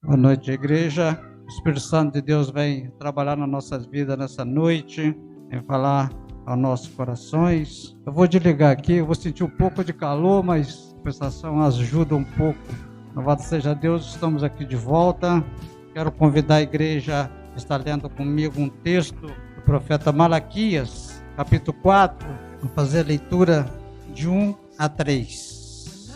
Boa noite, igreja. O Espírito Santo de Deus vem trabalhar nas nossas vidas nessa noite, vem falar aos nossos corações. Eu vou desligar aqui, eu vou sentir um pouco de calor, mas a prestação ajuda um pouco. Louvado seja Deus, estamos aqui de volta. Quero convidar a igreja a estar lendo comigo um texto do profeta Malaquias, capítulo 4. Vamos fazer a leitura de 1 a 3.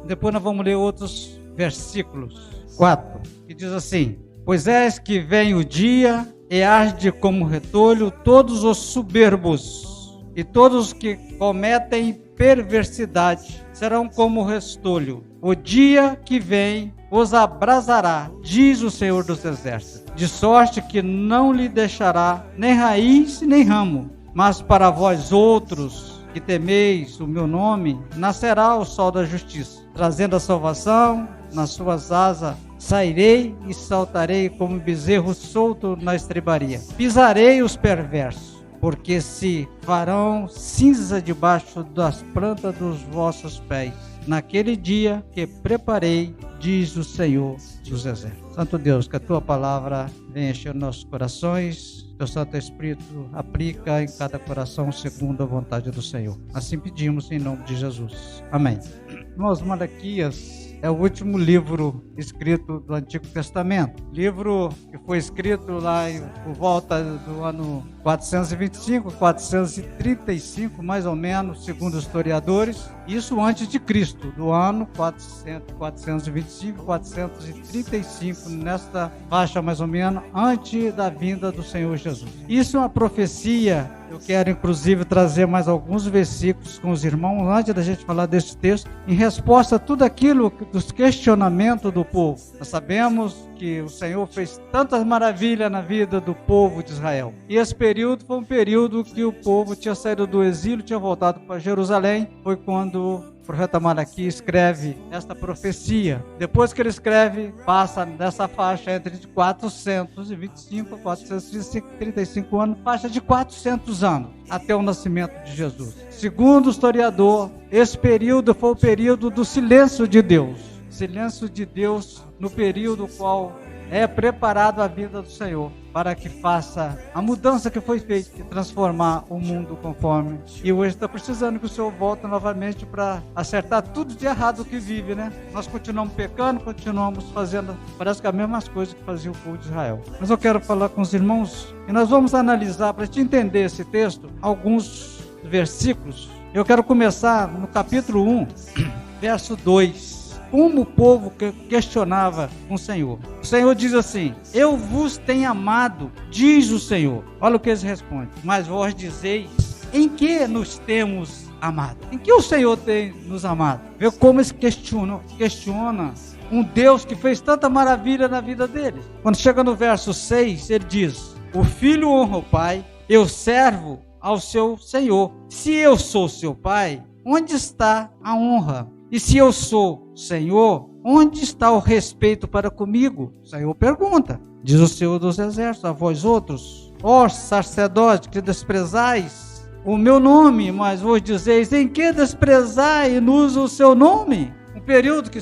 Depois nós vamos ler outros versículos. 4, que diz assim: Pois eis que vem o dia, e arde como retolho todos os soberbos, e todos os que cometem perversidade serão como restolho. O dia que vem os abrasará, diz o Senhor dos Exércitos, de sorte que não lhe deixará nem raiz nem ramo. Mas para vós outros que temeis o meu nome, nascerá o sol da justiça, trazendo a salvação nas suas asas. Sairei e saltarei como bezerro solto na estrebaria. Pisarei os perversos, porque se farão cinza debaixo das plantas dos vossos pés, naquele dia que preparei, diz o Senhor dos Exércitos. Santo Deus, que a tua palavra venha encher nossos corações, que o Santo Espírito aplica em cada coração segundo a vontade do Senhor. Assim pedimos em nome de Jesus. Amém. Irmãos, Malaquias é o último livro escrito do Antigo Testamento. Livro que foi escrito lá por volta do ano 425, 435, mais ou menos, segundo os historiadores. Isso antes de Cristo, do ano 425, 435, nesta faixa mais ou menos, antes da vinda do Senhor Jesus. Isso é uma profecia. Eu quero, inclusive, trazer mais alguns versículos com os irmãos, antes da gente falar desse texto, em resposta a tudo aquilo dos questionamentos do povo. Nós sabemos que o Senhor fez tantas maravilhas na vida do povo de Israel. E esse período foi um período que o povo tinha saído do exílio, tinha voltado para Jerusalém. Foi quando o profeta Malaquias escreve esta profecia. Depois que ele escreve, passa nessa faixa entre 425 a 435 anos, faixa de 400 anos, até o nascimento de Jesus. Segundo o historiador, esse período foi o período do silêncio de Deus. Silêncio de Deus no período qual é preparado a vida do Senhor, para que faça a mudança que foi feita e transformar o mundo conforme. E hoje está precisando que o Senhor volte novamente para acertar tudo de errado que vive, né? Nós continuamos pecando, continuamos fazendo, parece que as mesmas coisas que fazia o povo de Israel. Mas eu quero falar com os irmãos e nós vamos analisar, para te entender esse texto, alguns versículos. Eu quero começar no capítulo 1, verso 2. Como o povo questionava o Senhor. O Senhor diz assim: eu vos tenho amado, diz o Senhor. Olha o que eles respondem. Mas vós dizeis: em que nos temos amado? Em que o Senhor tem nos amado? Vê como eles questiona um Deus que fez tanta maravilha na vida deles. Quando chega no verso 6, ele diz: o filho honra o pai, eu servo ao seu Senhor. Se eu sou seu pai, onde está a honra? E se eu sou Senhor, onde está o respeito para comigo? O Senhor pergunta. Diz o Senhor dos Exércitos: a vós outros, ó sacerdotes, que desprezais o meu nome, mas vos dizeis: em que desprezai-nos o seu nome? Um período que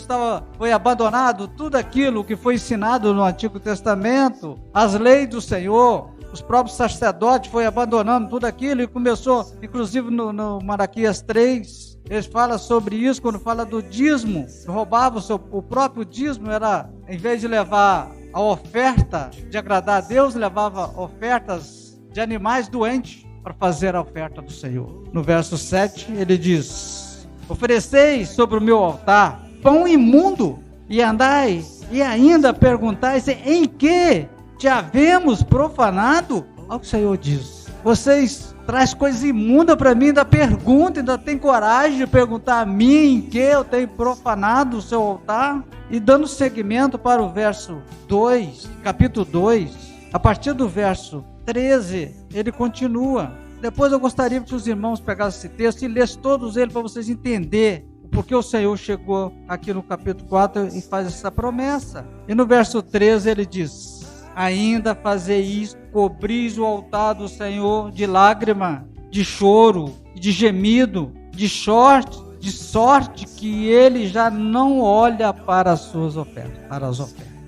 foi abandonado tudo aquilo que foi ensinado no Antigo Testamento, as leis do Senhor. Os próprios sacerdotes foram abandonando tudo aquilo e começou, inclusive no Malaquias 3, eles falam sobre isso quando fala do dízimo. Roubava o próprio dízimo, era, em vez de levar a oferta de agradar a Deus, levava ofertas de animais doentes para fazer a oferta do Senhor. No verso 7 ele diz: ofereceis sobre o meu altar pão imundo, e andai e ainda perguntais: em que te havemos profanado? Olha o que o Senhor diz: vocês traz coisa imunda para mim, ainda pergunta, ainda tem coragem de perguntar a mim em que eu tenho profanado o seu altar? E dando seguimento para o verso 2, capítulo 2, a partir do verso 13, ele continua. Depois eu gostaria que os irmãos pegassem esse texto e lessem todos eles para vocês entenderem porque o Senhor chegou aqui no capítulo 4 e faz essa promessa. E no verso 13 ele diz: ainda fazer isto, cobris o altar do Senhor de lágrima, de choro, de gemido, de sorte que ele já não olha para as suas ofertas,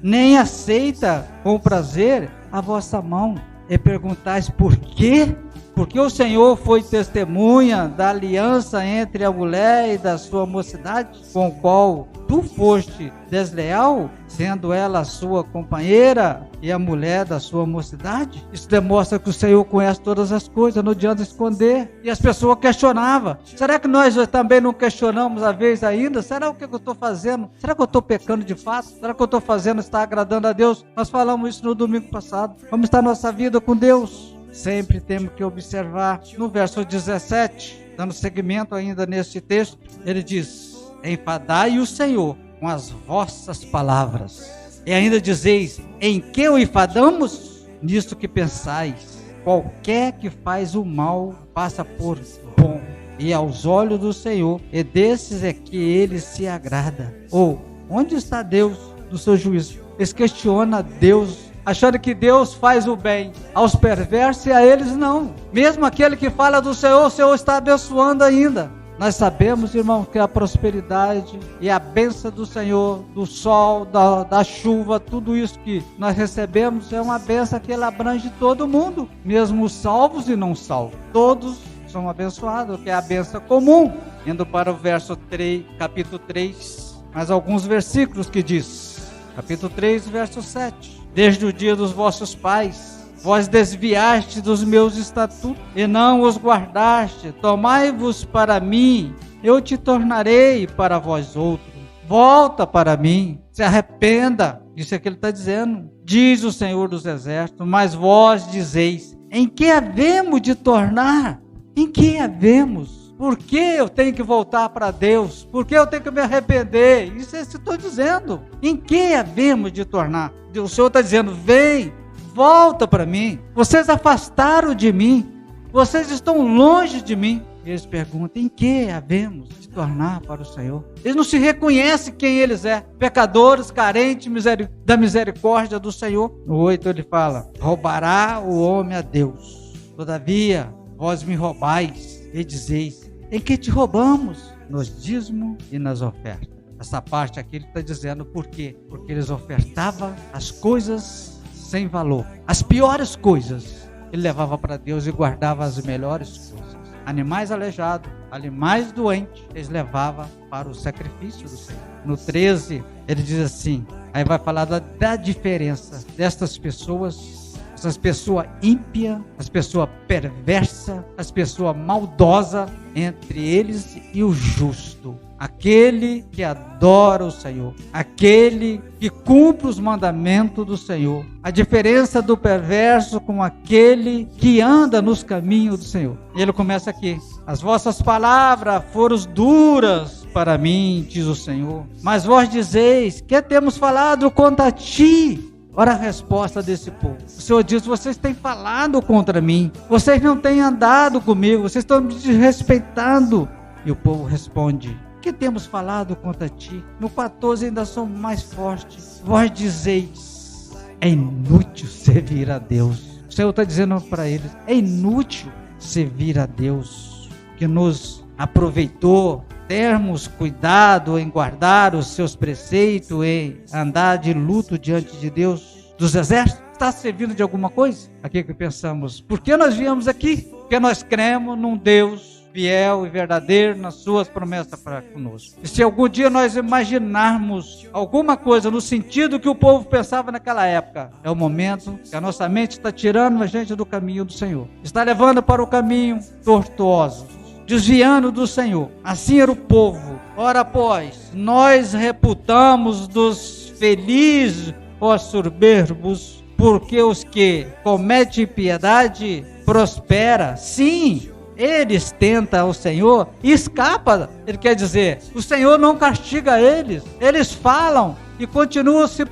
nem aceita com prazer a vossa mão. E perguntais por quê? Porque o Senhor foi testemunha da aliança entre a mulher e da sua mocidade, com o qual tu foste desleal, sendo ela a sua companheira e a mulher da sua mocidade. Isso demonstra que o Senhor conhece todas as coisas, não adianta esconder. E as pessoas questionavam: será que nós também não questionamos a vez ainda? Será o que eu estou fazendo? Será que eu estou pecando de fato? Será que eu estou fazendo está agradando a Deus? Nós falamos isso no domingo passado. Como está a nossa vida com Deus? Sempre temos que observar. No verso 17, dando seguimento ainda neste texto, ele diz: enfadai o Senhor com as vossas palavras, e ainda dizeis: em que o enfadamos? Nisto que pensais, qualquer que faz o mal passa por bom, e aos olhos do Senhor, e desses é que ele se agrada. Ou, onde está Deus do seu juízo? Eles questionam Deus, achando que Deus faz o bem aos perversos e a eles não. Mesmo aquele que fala do Senhor, o Senhor está abençoando ainda. Nós sabemos, irmão, que a prosperidade e a bênção do Senhor, do sol, da chuva, tudo isso que nós recebemos é uma bênção que ela abrange todo mundo, mesmo os salvos e não salvos. Todos são abençoados, que é a bênção comum. Indo para o verso 3, capítulo 3, mais alguns versículos que diz, capítulo 3, verso 7. Desde o dia dos vossos pais, vós desviaste dos meus estatutos e não os guardaste. Tomai-vos para mim, eu te tornarei para vós outros. Volta para mim, se arrependa. Isso é que ele está dizendo. Diz o Senhor dos Exércitos, mas vós dizeis: em que havemos de tornar? Em que havemos? Por que eu tenho que voltar para Deus? Por que eu tenho que me arrepender? Isso é que eu estou dizendo. Em que havemos de tornar? O Senhor está dizendo: vem, volta para mim. Vocês afastaram de mim. Vocês estão longe de mim. E eles perguntam: em que havemos de tornar para o Senhor? Eles não se reconhecem quem eles é. Pecadores, carentes da misericórdia do Senhor. No 8 ele fala: roubará o homem a Deus. Todavia, vós me roubais e dizeis: em que te roubamos? Nos dízimos e nas ofertas. Essa parte aqui ele está dizendo por quê? Porque eles ofertavam as coisas sem valor. As piores coisas ele levava para Deus e guardava as melhores coisas. Animais aleijados, animais doentes, eles levavam para o sacrifício do Senhor. No 13 ele diz assim, aí vai falar da diferença destas pessoas. As pessoas ímpias, as pessoas perversas, as pessoas maldosas, entre eles e o justo. Aquele que adora o Senhor, aquele que cumpre os mandamentos do Senhor. A diferença do perverso com aquele que anda nos caminhos do Senhor. E ele começa aqui: as vossas palavras foram duras para mim, diz o Senhor, mas vós dizeis: que temos falado contra ti? Olha a resposta desse povo. O Senhor diz: vocês têm falado contra mim, vocês não têm andado comigo, vocês estão me desrespeitando. E o povo responde: que temos falado contra ti? No 14 ainda somos mais fortes. Vós dizeis: é inútil servir a Deus. O Senhor está dizendo para eles: é inútil servir a Deus, que nos aproveitou termos cuidado em guardar os seus preceitos, em andar de luto diante de Deus dos exércitos. Está servindo de alguma coisa? Aqui que pensamos: por que nós viemos aqui? Porque nós cremos num Deus fiel e verdadeiro nas suas promessas para conosco. E se algum dia nós imaginarmos alguma coisa no sentido que o povo pensava naquela época, é o momento que a nossa mente está tirando a gente do caminho do Senhor, está levando para o caminho tortuoso, desviando do Senhor. Assim era o povo. Ora, pois, nós reputamos dos felizes os soberbos, porque os que cometem impiedade prosperam. Sim, eles tentam o Senhor e escapam. Ele quer dizer, o Senhor não castiga eles. Eles falam e continuam se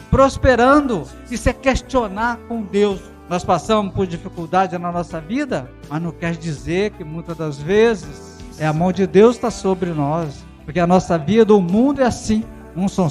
prosperando. Isso é questionar com Deus. Nós passamos por dificuldade na nossa vida, mas não quer dizer que muitas das vezes a mão de Deus está sobre nós, porque a nossa vida, o mundo é assim. Uns são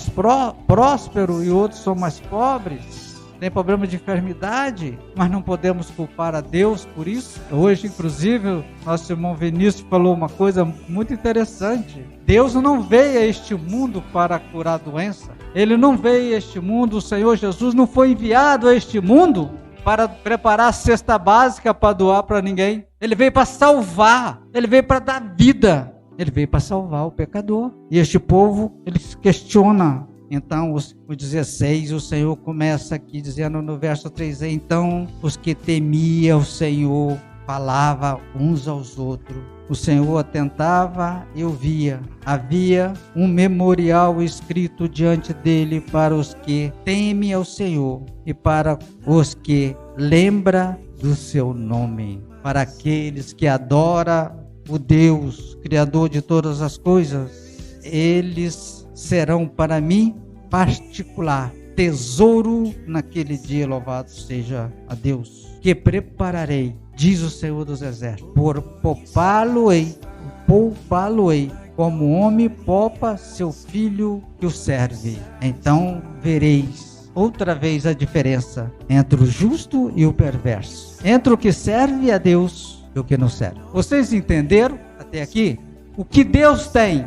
prósperos e outros são mais pobres. Tem problema de enfermidade, mas não podemos culpar a Deus por isso. Hoje, inclusive, nosso irmão Vinícius falou uma coisa muito interessante. Deus não veio a este mundo para curar doença. Ele não veio a este mundo, o Senhor Jesus não foi enviado a este mundo para preparar a cesta básica para doar para ninguém. Ele veio para salvar, ele veio para dar vida, ele veio para salvar o pecador. E este povo, ele se questiona. Então, o 16, o Senhor começa aqui dizendo no verso 3, então os que temiam o Senhor falavam uns aos outros. O Senhor atentava e ouvia. Havia um memorial escrito diante dele para os que temem ao Senhor e para os que lembram do seu nome. Para aqueles que adoram o Deus, Criador de todas as coisas, eles serão para mim particular tesouro naquele dia. Louvado seja a Deus, que prepararei, diz o Senhor dos Exércitos, poupá-lo-ei, como homem poupa seu filho que o serve. Então vereis outra vez a diferença entre o justo e o perverso, entre o que serve a Deus e o que não serve. Vocês entenderam até aqui? O que Deus tem?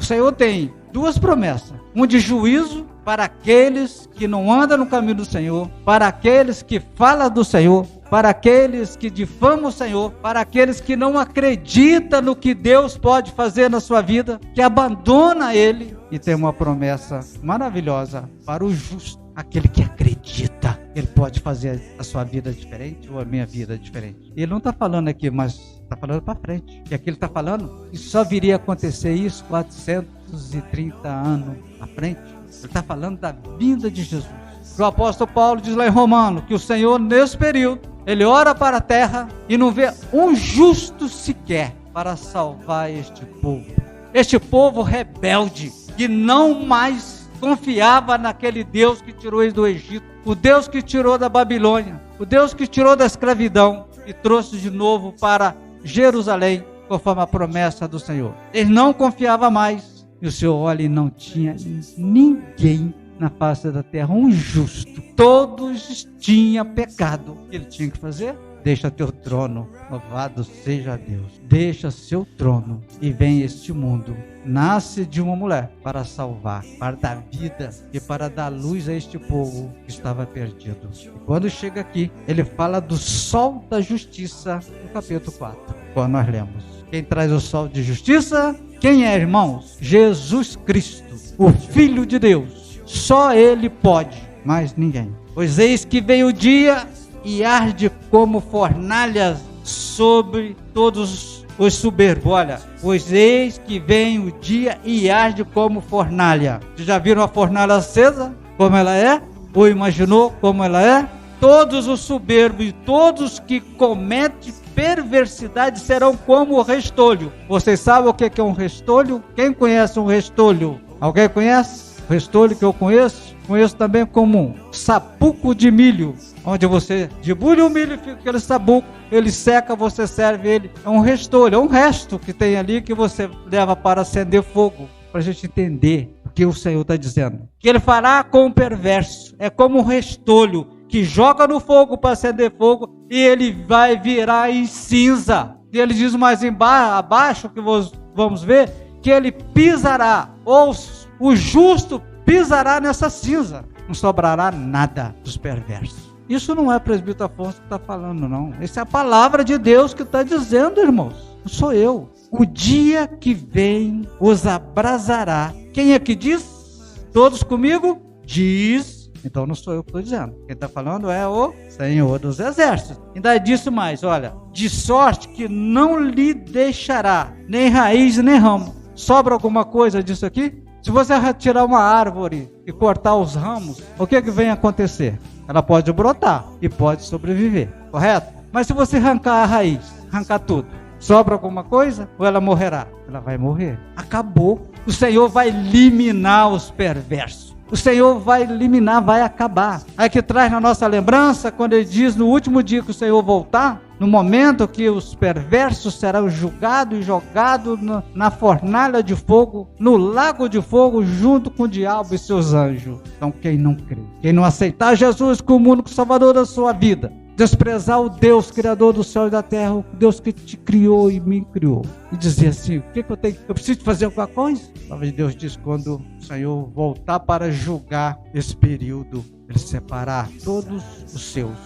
O Senhor tem duas promessas: um de juízo para aqueles que não andam no caminho do Senhor, para aqueles que falam do Senhor, para aqueles que difamam o Senhor, para aqueles que não acreditam no que Deus pode fazer na sua vida, que abandona Ele. E tem uma promessa maravilhosa para o justo, aquele que acredita que Ele pode fazer a sua vida diferente ou a minha vida diferente. E Ele não está falando aqui, mas está falando para frente. E aqui Ele está falando que só viria a acontecer isso 430 anos à frente. Ele está falando da vinda de Jesus. O apóstolo Paulo diz lá em Romanos que o Senhor, nesse período, Ele ora para a terra e não vê um justo sequer para salvar este povo rebelde, que não mais confiava naquele Deus que tirou eles do Egito, o Deus que tirou da Babilônia, o Deus que tirou da escravidão e trouxe de novo para Jerusalém, conforme a promessa do Senhor. Ele não confiava mais. E o Senhor olha e não tinha ninguém na face da terra, um justo. Todos tinham pecado. O que ele tinha que fazer? Deixa teu trono, louvado seja Deus. Deixa seu trono e vem este mundo. Nasce de uma mulher para salvar, para dar vida e para dar luz a este povo que estava perdido. E quando chega aqui, ele fala do sol da justiça no capítulo 4. Quando nós lemos: quem traz o sol de justiça? Quem é, irmãos? Jesus Cristo, o Filho de Deus. Só Ele pode, mais ninguém. Pois eis que vem o dia e arde como fornalhas sobre todos os soberbos. Olha, pois eis que vem o dia e arde como fornalha. Vocês já viram a fornalha acesa? Como ela é? Ou imaginou como ela é? Todos os soberbos e todos que cometem perversidade serão como o restolho. Vocês sabem o que é um restolho? Quem conhece um restolho? Alguém conhece? O restolho que eu conheço? Conheço também como um sabuco de milho, onde você debulha o milho e fica aquele sabuco, ele seca, você serve ele. É um restolho, é um resto que tem ali que você leva para acender fogo, para a gente entender o que o Senhor está dizendo. Que Ele fará com o perverso, é como um restolho que joga no fogo para acender fogo e ele vai virar em cinza. E ele diz mais abaixo, que vamos ver, que ele pisará, ou o justo pisará nessa cinza. Não sobrará nada dos perversos. Isso não é presbítero Afonso que está falando, não. Essa é a palavra de Deus que está dizendo, irmãos. Não sou eu. O dia que vem os abrasará. Quem é que diz? Todos comigo? Diz. Então não sou eu que estou dizendo. Quem está falando é o Senhor dos Exércitos. Ainda disse mais, olha: de sorte que não lhe deixará nem raiz nem ramo. Sobra alguma coisa disso aqui? Se você retirar uma árvore e cortar os ramos, o que vem acontecer? Ela pode brotar e pode sobreviver, correto? Mas se você arrancar a raiz, arrancar tudo, sobra alguma coisa ou ela morrerá? Ela vai morrer. Acabou. O Senhor vai eliminar os perversos. O Senhor vai eliminar, vai acabar. Aí que traz na nossa lembrança, quando ele diz no último dia que o Senhor voltar, no momento que os perversos serão julgados e jogados na fornalha de fogo, no lago de fogo, junto com o diabo e seus anjos. Então quem não crê, quem não aceitar Jesus como o único salvador da sua vida, desprezar o Deus criador do céu e da terra, o Deus que te criou e me criou, e dizer assim: o que eu tenho? Eu preciso fazer alguma coisa? A palavra de Deus diz: quando o Senhor voltar para julgar esse período, Ele separar todos os seus,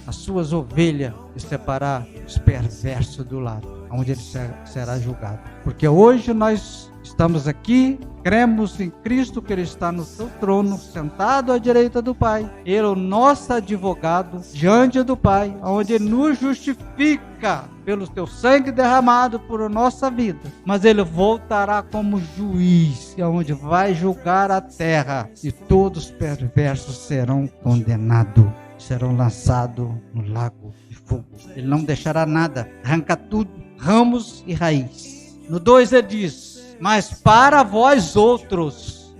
as suas ovelhas, e separar os perversos do lado, onde ele será julgado. Porque hoje nós estamos aqui, cremos em Cristo, que Ele está no seu trono, sentado à direita do Pai. Ele é o nosso advogado diante do Pai, onde Ele nos justifica pelo seu sangue derramado por nossa vida. Mas Ele voltará como juiz, onde vai julgar a terra, e todos os perversos serão condenados, serão lançados no lago de fogo. Ele não deixará nada, arranca tudo, ramos e raiz. No 2 ele diz: mas para vós outros,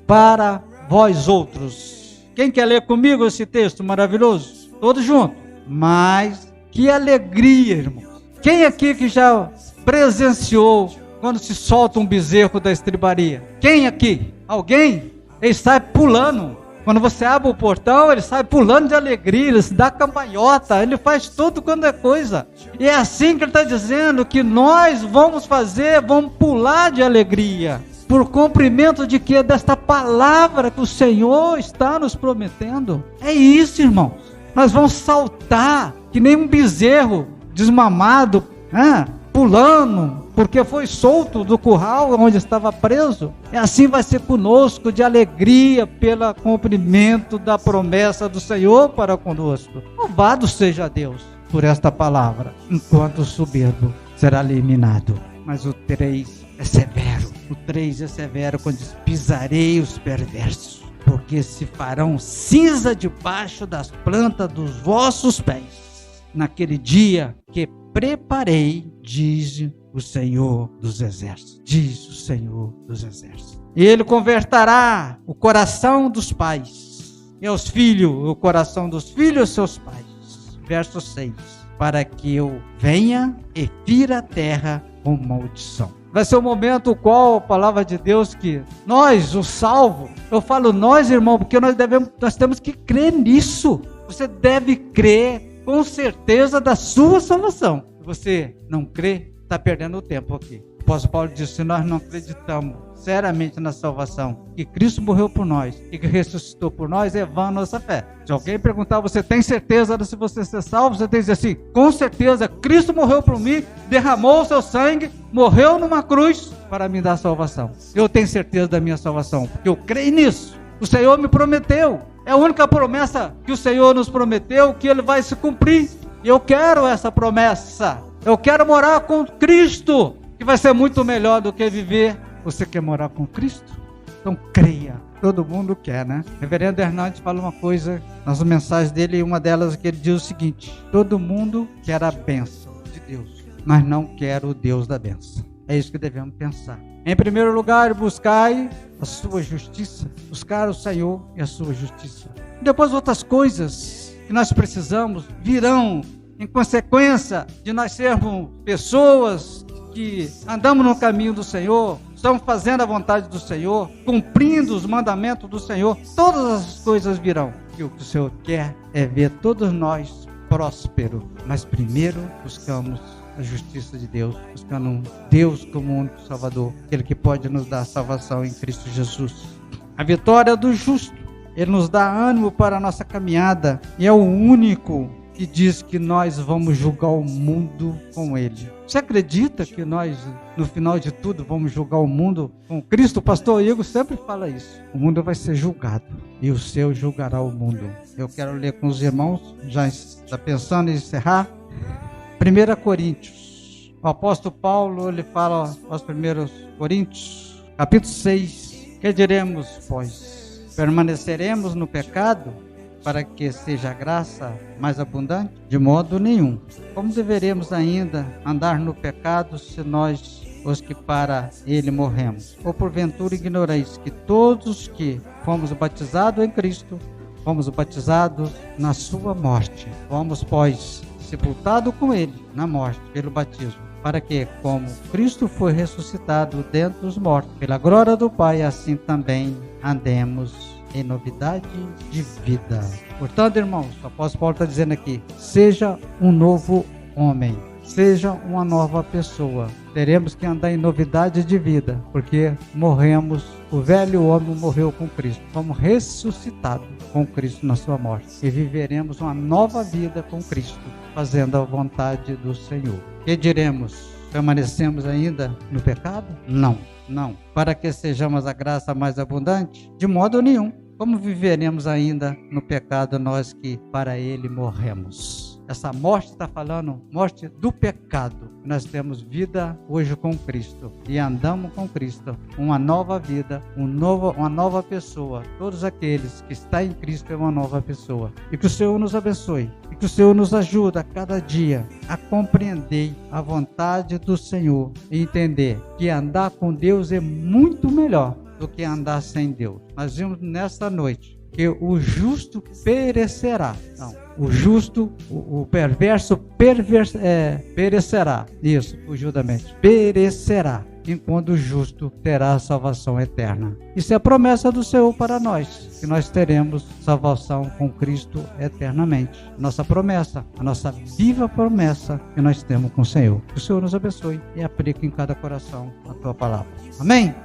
quem quer ler comigo esse texto maravilhoso? Todos juntos. Mas que alegria, irmãos. Quem aqui que já presenciou quando se solta um bezerro da estribaria? Quem aqui? Alguém? Ele sai pulando. Quando você abre o portão, ele sai pulando de alegria, ele se dá cambalhota, ele faz tudo quando é coisa. E é assim que ele está dizendo que nós vamos fazer, vamos pular de alegria. Por cumprimento de quê? Desta palavra que o Senhor está nos prometendo. É isso, irmãos. Nós vamos saltar que nem um bezerro desmamado, pulando, porque foi solto do curral onde estava preso. E assim vai ser conosco, de alegria pelo cumprimento da promessa do Senhor para conosco. Louvado seja Deus por esta palavra. Enquanto o soberbo será eliminado. Mas o 3 é severo. O 3 é severo quando diz: pisarei os perversos, porque se farão cinza debaixo das plantas dos vossos pés. Naquele dia que preparei, diz o Senhor dos Exércitos. Diz o Senhor dos Exércitos. Ele converterá o coração dos pais e aos filhos, o coração dos filhos e seus pais. Verso 6. Para que eu venha e fira a terra com maldição. Vai ser o momento qual a palavra de Deus que nós, os salvos, eu falo nós, irmão, porque nós temos que crer nisso. Você deve crer com certeza da sua salvação. Se você não crê, está perdendo tempo aqui. O apóstolo Paulo disse: se nós não acreditamos seriamente na salvação, que Cristo morreu por nós e que ressuscitou por nós, é vã a nossa fé. Se alguém perguntar: você tem certeza de se você ser salvo? Você tem que dizer assim: com certeza, Cristo morreu por mim, derramou o seu sangue, morreu numa cruz para me dar salvação. Eu tenho certeza da minha salvação, porque eu creio nisso. O Senhor me prometeu. É a única promessa que o Senhor nos prometeu, que Ele vai se cumprir. E eu quero essa promessa. Eu quero morar com Cristo, que vai ser muito melhor do que viver. Você quer morar com Cristo? Então creia. Todo mundo quer, né? O reverendo Hernandes fala uma coisa nas mensagens dele, e uma delas que ele diz o seguinte: todo mundo quer a bênção de Deus, mas não quer o Deus da bênção. É isso que devemos pensar. Em primeiro lugar, buscai a sua justiça. Buscar o Senhor e a sua justiça. Depois outras coisas que nós precisamos virão em consequência de nós sermos pessoas que andamos no caminho do Senhor, estamos fazendo a vontade do Senhor, cumprindo os mandamentos do Senhor. Todas as coisas virão. E o que o Senhor quer é ver todos nós prósperos. Mas primeiro buscamos a justiça de Deus, buscando um Deus como único Salvador, aquele que pode nos dar salvação em Cristo Jesus. A vitória do justo, Ele nos dá ânimo para a nossa caminhada, e é o único que diz que nós vamos julgar o mundo com Ele. Você acredita que nós, no final de tudo, vamos julgar o mundo com Cristo? O pastor Igor sempre fala isso. O mundo vai ser julgado, e o seu julgará o mundo. Eu quero ler com os irmãos, já está pensando em encerrar. 1 Coríntios, o apóstolo Paulo, ele fala aos 1 Coríntios, capítulo 6, que diremos, pois? Permaneceremos no pecado para que seja a graça mais abundante? De modo nenhum. Como deveremos ainda andar no pecado se nós, os que para ele morremos? Ou porventura ignorais que todos que fomos batizados em Cristo, fomos batizados na sua morte? Fomos, pois, sepultado com ele na morte pelo batismo, para que, como Cristo foi ressuscitado dentre os mortos, pela glória do Pai, assim também andemos em novidade de vida. Portanto, irmãos, o apóstolo Paulo está dizendo aqui, seja um novo homem, seja uma nova pessoa. Teremos que andar em novidade de vida, porque morremos, o velho homem morreu com Cristo, fomos ressuscitados com Cristo na sua morte, e viveremos uma nova vida com Cristo, fazendo a vontade do Senhor. Que diremos? Permanecemos ainda no pecado? Não, não. Para que sejamos a graça mais abundante? De modo nenhum. Como viveremos ainda no pecado nós que para ele morremos? Essa morte está falando, morte do pecado. Nós temos vida hoje com Cristo e andamos com Cristo, uma nova vida, uma nova pessoa. Todos aqueles que estão em Cristo é uma nova pessoa. E que o Senhor nos abençoe e que o Senhor nos ajude a cada dia a compreender a vontade do Senhor e entender que andar com Deus é muito melhor do que andar sem Deus. Nós vimos nesta noite que o justo perecerá. Não, o justo, o perverso perecerá. Isso, fugiu da mente. Perecerá, enquanto o justo terá a salvação eterna. Isso é a promessa do Senhor para nós, que nós teremos salvação com Cristo eternamente. Nossa promessa, a nossa viva promessa que nós temos com o Senhor. Que o Senhor nos abençoe e aplique em cada coração a tua palavra. Amém?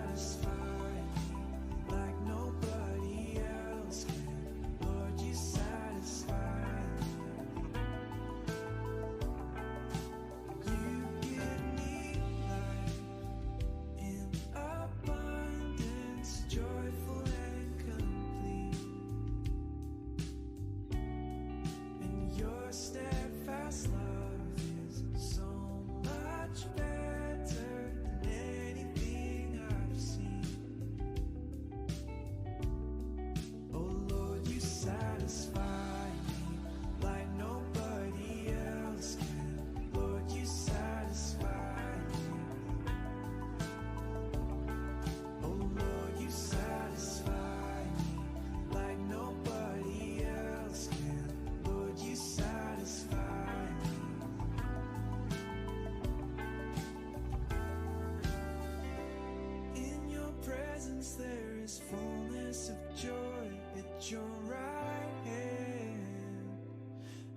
There is fullness of joy at your right hand,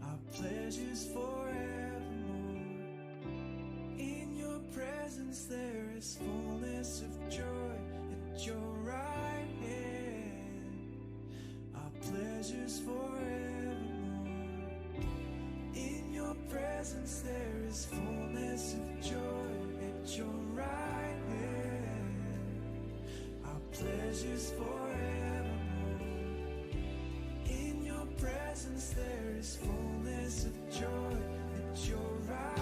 our pleasures forevermore. In your presence there is fullness of joy at your right hand, our pleasures forevermore. In your presence there is fullness of joy at your right hand, pleasures forevermore. In your presence there is fullness of joy at your right